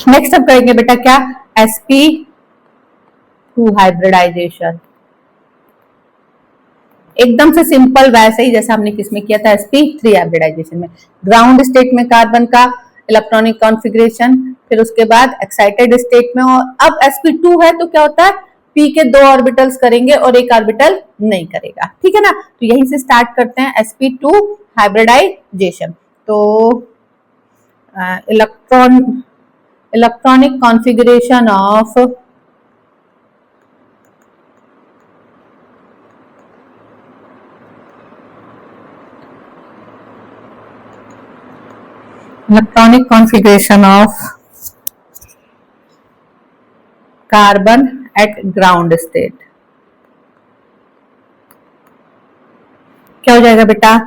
Next अब करेंगे बेटा क्या, sp2 हाइब्रिडाइजेशन। एकदम से सिंपल वैसे ही जैसा हमने किसमें किया था, sp3 हाइब्रिडाइजेशन में। ग्राउंड स्टेट में कार्बन का इलेक्ट्रॉनिक कॉन्फ़िगरेशन, फिर उसके बाद एक्साइटेड स्टेट में, और अब sp2 है तो क्या होता है, p के 2 ऑर्बिटल्स करेंगे और एक ऑर्बिटल नहीं करेगा, ठीक है ना। तो यहीं से स्टार्ट करते हैं sp2 हाइब्रिडाइजेशन। तो electronic configuration of carbon at ground state क्या हो जाएगा बेटा,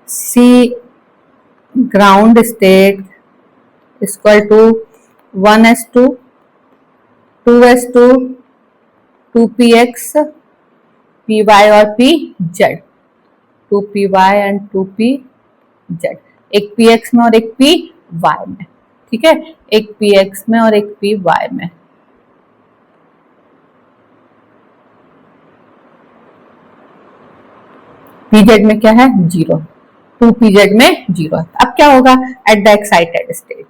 C ground state equal to 1s2 2s2 2px py और pz, 2py एंड 2pz, एक px में और एक py में, ठीक है, एक px में और एक py में। pz में क्या है, 0, 2pz में 0। अब क्या होगा at the excited state,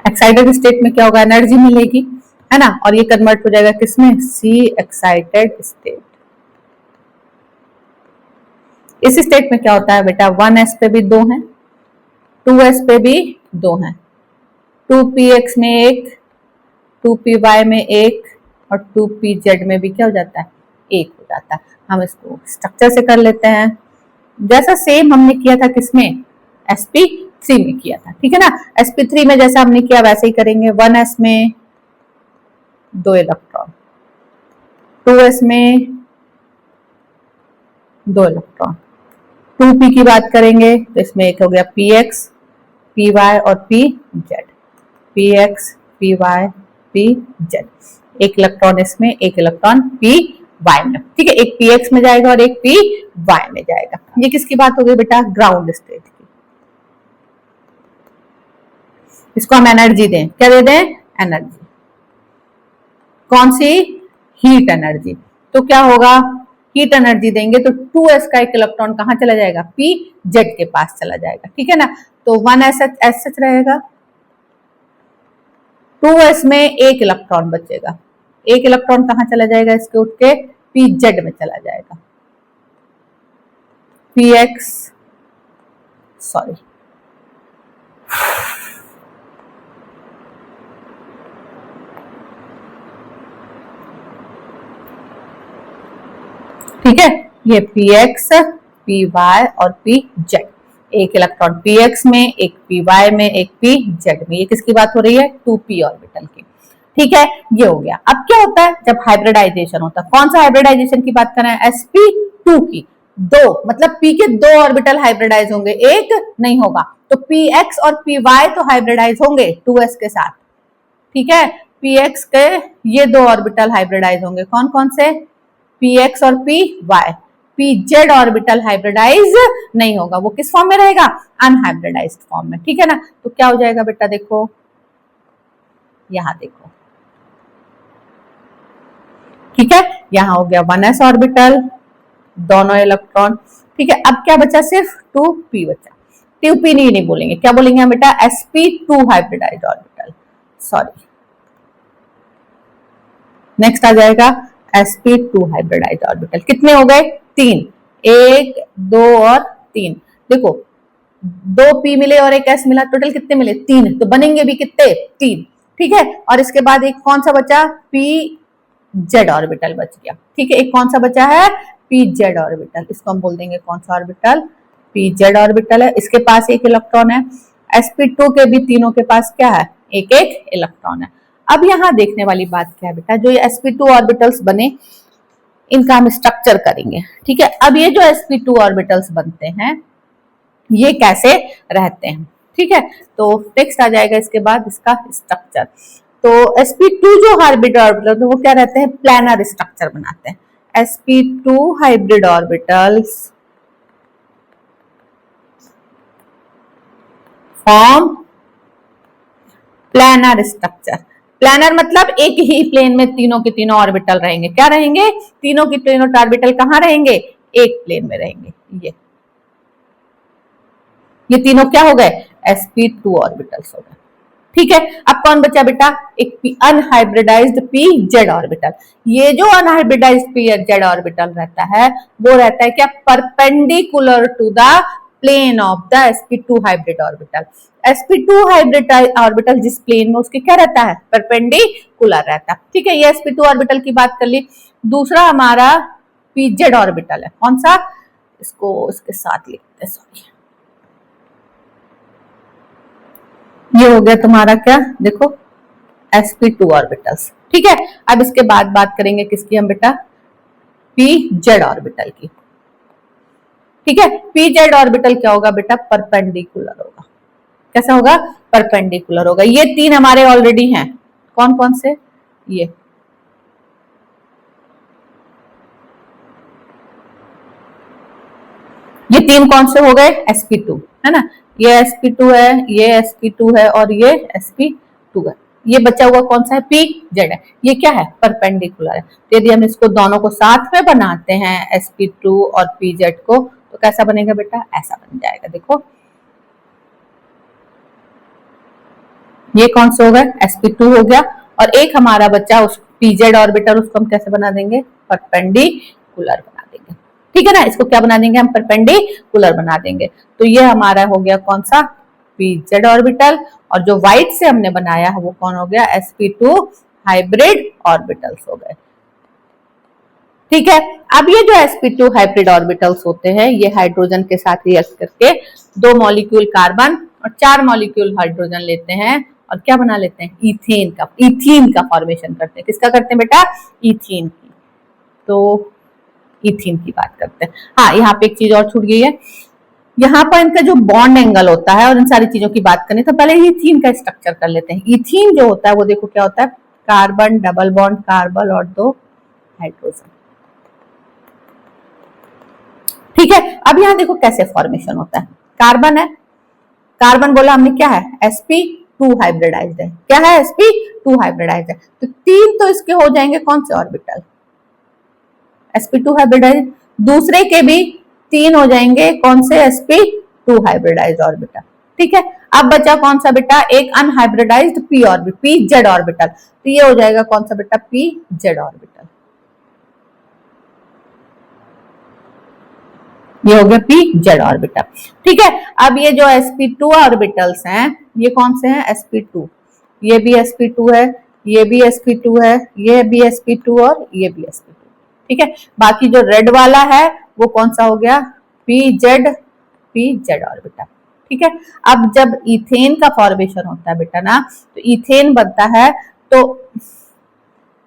excited state में क्या होगा, एनर्जी मिलेगी, है ना, और ये कन्वर्ट हो जाएगा किसमें, C एक्साइटेड स्टेट। इस स्टेट में क्या होता है बेटा, 1s पे भी 2 हैं, 2s पे भी 2 हैं, 2px में 1, 2py में 1 और 2pz में भी क्या हो जाता है, 1 हो जाता है। हम इसको स्ट्रक्चर से कर लेते हैं, जैसा सेम हमने किया था किसमें, sp3 में किया था, ठीक है ना। sp3 में जैसा हमने किया वैसे ही करेंगे। 1s में 2 इलेक्ट्रॉन, 2s में 2 इलेक्ट्रॉन, 2p की बात करेंगे तो इसमें एक हो गया px py और pz, px py pz, एक इलेक्ट्रॉन इसमें, एक इलेक्ट्रॉन py में, ठीक है, एक px में जाएगा और एक py में जाएगा। ये किसकी बात हो गई बेटा, ग्राउंड स्टेट की। इसको हम एनर्जी दें, क्या दे दें, एनर्जी, कौन सी, हीट एनर्जी। तो क्या होगा, हीट एनर्जी देंगे तो 2s का एक इलेक्ट्रॉन कहां चला जाएगा, pz के पास चला जाएगा, ठीक है ना। तो 1s एच रहेगा, 2s में एक इलेक्ट्रॉन बचेगा, एक इलेक्ट्रॉन कहां चला जाएगा, इसके उठ के pz में चला जाएगा, px सॉरी ठीक है, ये px py और pz, एक इलेक्ट्रॉन px में, एक py में, एक pz में। ये किसकी बात हो रही है, 2p ऑर्बिटल की, ठीक है, ये हो गया। अब क्या होता है जब हाइब्रिडाइजेशन होता है, कौन सा हाइब्रिडाइजेशन की बात कर रहे हैं, sp2 की, 2 मतलब p के 2 ऑर्बिटल हाइब्रिडाइज होंगे, एक नहीं होगा, तो px और py तो हाइब्रिडाइज होंगे 2s के साथ, ठीक है, px के ये 2 ऑर्बिटल हाइब्रिडाइज होंगे, कौन कौन से, px और py, pz ऑर्बिटल हाइब्रिडाइज नहीं होगा, वो किस फॉर्म में रहेगा, अनहाइब्रिडाइज्ड फॉर्म में, ठीक है ना। तो क्या हो जाएगा बेटा, देखो यहां देखो, ठीक है, यहां हो गया 1s ऑर्बिटल, दोनों इलेक्ट्रॉन, ठीक है। अब क्या बचा, सिर्फ 2p बचा, 2p नहीं बोलेंगे, क्या बोलेंगे हम बेटा, sp2 hybridized orbital, sorry, next आ जाएगा sp2 हाइब्रिडाइज्ड ऑर्बिटल। कितने हो गए, 3, 1 2 और 3, देखो 2 p मिले और एक s मिला, टोटल कितने मिले, 3, तो बनेंगे भी कितने, 3, ठीक है। और इसके बाद एक कौन सा बचा, pz ऑर्बिटल बच गया, ठीक है, एक कौन सा बचा है, pz ऑर्बिटल, इसको हम बोल देंगे कौन सा ऑर्बिटल, pz ऑर्बिटल है, इसके पास एक इलेक्ट्रॉन है, sp2 के भी तीनों के पास क्या है, एक एक इलेक्ट्रॉन है। अब यहां देखने वाली बात क्या है बेटा, जो ये sp2 ऑर्बिटल्स बने इनका हम स्ट्रक्चर करेंगे, ठीक है। अब ये जो sp2 ऑर्बिटल्स बनते हैं ये कैसे रहते हैं, ठीक है। तो नेक्स्ट आ जाएगा इसके बाद इसका स्ट्रक्चर। तो sp2 जो हाइब्रिड ऑर्बिटल वो क्या रहते हैं, प्लानर स्ट्रक्चर बनाते हैं। sp2 hybrid orbitals form planar structure. Planar मतलब एक ही प्लेन में तीनों के तीनों ऑर्बिटल रहेंगे। क्या रहेंगे? तीनों के तीनों ऑर्बिटल कहां रहेंगे? एक प्लेन में रहेंगे। ये तीनों क्या हो गए? sp2 ऑर्बिटल्स हो गए। ठीक है, अब कौन बचा बेटा? एक अनहाइब्रिडाइज्ड पी जेड ऑर्बिटल। ये जो अनहाइब्रिडाइज्ड पी जेड ऑर्बिटल रहता है वो रहता है क्या? Perpendicular to the plane of the sp2 hybrid orbital. sp2 hybrid orbital जिस प्लेन में उसके क्या रहता है? परपेंडिकुलर रहता है। ठीक है, ये sp2 ऑर्बिटल की बात कर ली। दूसरा हमारा pz ऑर्बिटल है। कौन सा? इसको इसके साथ लिखते हैं, सॉरी। ये हो गया तुम्हारा क्या? देखो sp2 ऑर्बिटल्स। ठीक है, अब इसके बाद बात करेंगे किसकी हम बेटा? pz ऑर्बिटल की। ठीक है, pz ऑर्बिटल क्या होगा बेटा? परपेंडिकुलर होगा। कैसा होगा? परपेंडिकुलर होगा। ये तीन हमारे ऑलरेडी हैं। कौन कौन से? ये तीन कौन से हो गए? sp2 है ना। ये sp2 है, ये sp2 है और ये sp2 है। ये बचा हुआ कौन सा है? pz है। ये क्या है? परपेंडिकुलर है। तो यदि हम इसको दोनों को साथ में बनाते हैं sp2 और pz को, तो कैसा बनेगा बेटा? ऐसा बन जाएगा। देखो ये कौन सा हो गया? sp2 हो गया। और एक हमारा बच्चा उस pz ऑर्बिटल, उसको हम कैसे बना देंगे? परपेंडिकुलर बना देंगे। ठीक है ना, इसको क्या बना देंगे हम? परपेंडिकुलर बना देंगे। तो ये हमारा हो गया कौन सा? pz orbital. और जो व्हाइट से हमने बनाया है वो कौन हो गया? sp2 हाइब्रिड ऑर्बिटल्स हो गए। ठीक है, अब ये जो sp2 हाइब्रिड ऑर्बिटल्स होते हैं, ये हाइड्रोजन के साथ रिएक्ट करके 2 मॉलिक्यूल कार्बन और 4 मॉलिक्यूल हाइड्रोजन लेते हैं और क्या बना लेते हैं? इथीन का फॉर्मेशन करते हैं। किसका करते हैं बेटा? इथीन की। तो इथीन की बात करते हैं। हाँ, यहाँ पे एक चीज और छूट गई है। यहाँ पर इनका जो बॉन्ड एंगल होता है और इन सारी चीजों की बात करें तो पहले इथीन का स्ट्रक्चर कर लेते हैं। इथीन जो होता है वो देखो क्या होता है? कार्बन डबल बॉन्ड कार्बन और 2 हाइड्रोजन। ठीक है, अब यहाँ देखो कैसे फॉर्मेशन होता है। कार्बन है, कार्बन बोला हमने क्या है? sp2 हाइब्रिडाइज्ड है। क्या है? sp2 हाइब्रिडाइज्ड है। तो तीन तो इसके हो जाएंगे कौन से ऑर्बिटल? sp2 hybridised. दूसरे के भी 3 हो जाएंगे कौन से? sp2 hybridized orbital. ठीक है, अब बचा कौन सा बेटा? एक अनहाइब्रिडाइज्ड pz ऑर्बिटल। तो ये हो जाएगा कौन सा बेटा? pz orbital. ये हो गया pz ऑर्बिटल। ठीक है, अब ये जो sp2 ऑर्बिटल्स हैं ये कौन से हैं? sp2। ये भी sp2 है, ये भी sp2 है, ये भी sp2 और ये भी sp2। ठीक है, बाकी जो रेड वाला है वो कौन सा हो गया? pz orbital. ठीक है, अब जब इथेन का फॉर्मेशन होता है बेटा ना, तो इथेन बनता है तो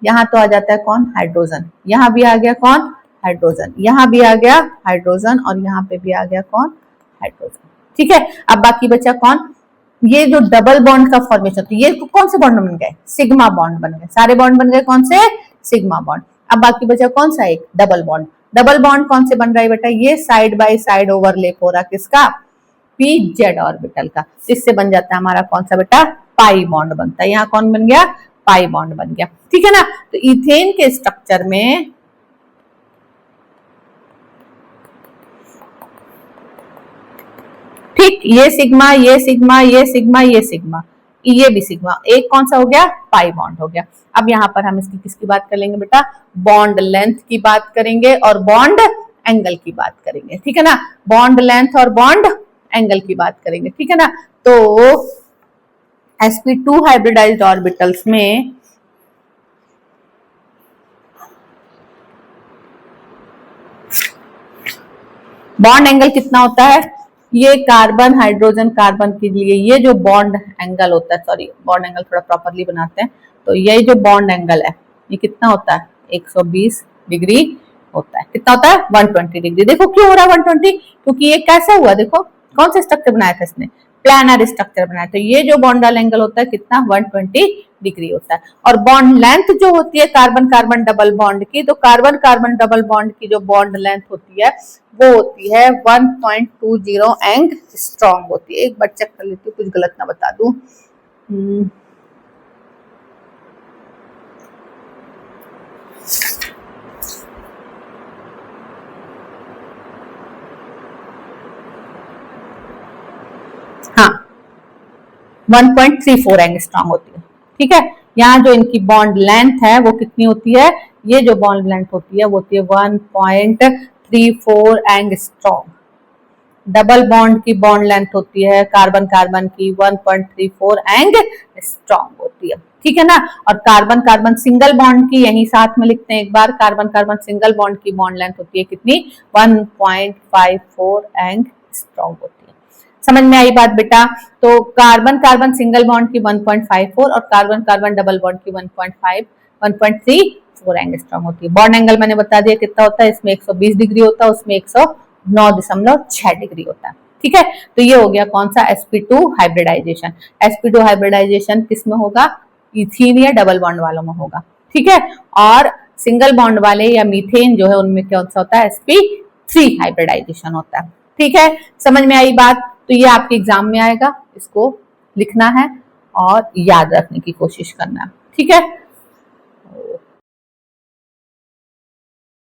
यहां तो आ जाता है कौन? हाइड्रोजन। यहां भी आ गया कौन? हाइड्रोजन। यहां भी आ गया हाइड्रोजन और यहां पे भी आ गया कौन? हाइड्रोजन। ठीक है, अब बाकी बचा कौन? ये जो डबल बॉन्ड का फॉर्मेशन, तो ये कौन से बॉन्ड बन गए? सिग्मा बॉन्ड बन गए। सारे बॉन्ड बन गए कौन से? Sigma bond. अब बाकी बचा कौन सा? एक डबल बॉन्ड। डबल बॉन्ड कौन से बन रहा है बेटा? ये साइड बाय साइड ओवरलैप हो रहा किसका? pz ऑर्बिटल का। इससे बन जाता है हमारा कौन सा बेटा? पाई बॉन्ड बनता है। यहाँ कौन बन गया? पाई बॉन्ड बन गया। ठीक है ना, तो इथेन के स्ट्रक्चर में ठीक ये सिग्मा, ये सिग्मा, ये सिग्मा, ये सिग्मा, ये भी सिग्मा, एक कौन सा हो गया? पाई बॉन्ड हो गया। अब यहाँ पर हम इसकी किसकी बात करेंगे बेटा? बॉन्ड लेंथ की बात करेंगे और बॉन्ड एंगल की बात करेंगे। ठीक है ना, बॉन्ड लेंथ और बॉन्ड एंगल की बात करेंगे। ठीक है ना, तो sp2 हाइब्रिडाइज्ड ऑर्बिटल्स में बॉन्ड एंगल कितना होता है? ये कार्बन हाइड्रोजन कार्बन के लिए ये जो बॉन्ड एंगल होता है, सॉरी बॉन्ड एंगल थोड़ा प्रॉपरली बनाते हैं, तो ये जो बॉन्ड एंगल है ये कितना होता है? 120 डिग्री होता है। कितना होता है? 120 डिग्री। देखो क्यों हो रहा है 120? क्योंकि ये कैसा हुआ? देखो कौन सा स्ट्रक्चर बनाया था इसने, प्लानर स्ट्रक्चर बनाया। तो ये जो बॉन्डल एंगल होता है कितना 120 डिग्री होता है। और बॉन्ड लेंथ जो होती है कार्बन कार्बन डबल बॉन्ड की, तो कार्बन कार्बन डबल बॉन्ड की जो बॉन्ड लेंथ होती है वो होती है 1.20 एंगस्ट्रॉम होती है। एक बार चेक कर लेती हूँ कुछ गलत ना बता दूं। हाँ 1.34 एंगस्ट्रॉम होती है। ठीक है, यहाँ जो इनकी बॉन्ड लेंथ है वो कितनी होती है, ये जो बॉन्ड लेंथ होती है वो होती है 1.34 एंगस्ट्रॉम। डबल बॉन्ड की बॉन्ड लेंथ होती है कार्बन कार्बन की 1.34 एंगस्ट्रॉम होती है। ठीक है ना। और कार्बन कार्बन सिंगल बॉन्ड की यही साथ में लिखते हैं एक बार, कार्बन कार्बन सिंगल बॉन्ड की बॉन्ड लेंथ होती है कितनी 1.54 एंगस्ट्रॉम होती है। समझ में आई बात बेटा। तो कार्बन कार्बन सिंगल बॉन्ड की 1.54 और कार्बन कार्बन डबल बॉन्ड की 1.34 एंगस्ट्रॉम होती है। बॉन्ड एंगल मैंने बता दिया कितना होता है, इसमें 120 डिग्री होता है, उसमें 109.6 डिग्री होता है। ठीक है, तो ये हो गया कौन सा sp2 हाइब्रिडाइजेशन। sp2 हाइब्रिडाइजेशन किसमें होगा, इथीन या डबल बॉन्ड वालों में होगा। ठीक है, और सिंगल बॉन्ड वाले या मीथेन जो है उनमें क्या होता है sp3 हाइब्रिडाइजेशन होता है। ठीक है, समझ में आई बात। तो ये आपके एग्जाम में आएगा, इसको लिखना है और याद रखने की कोशिश करना है। ठीक है।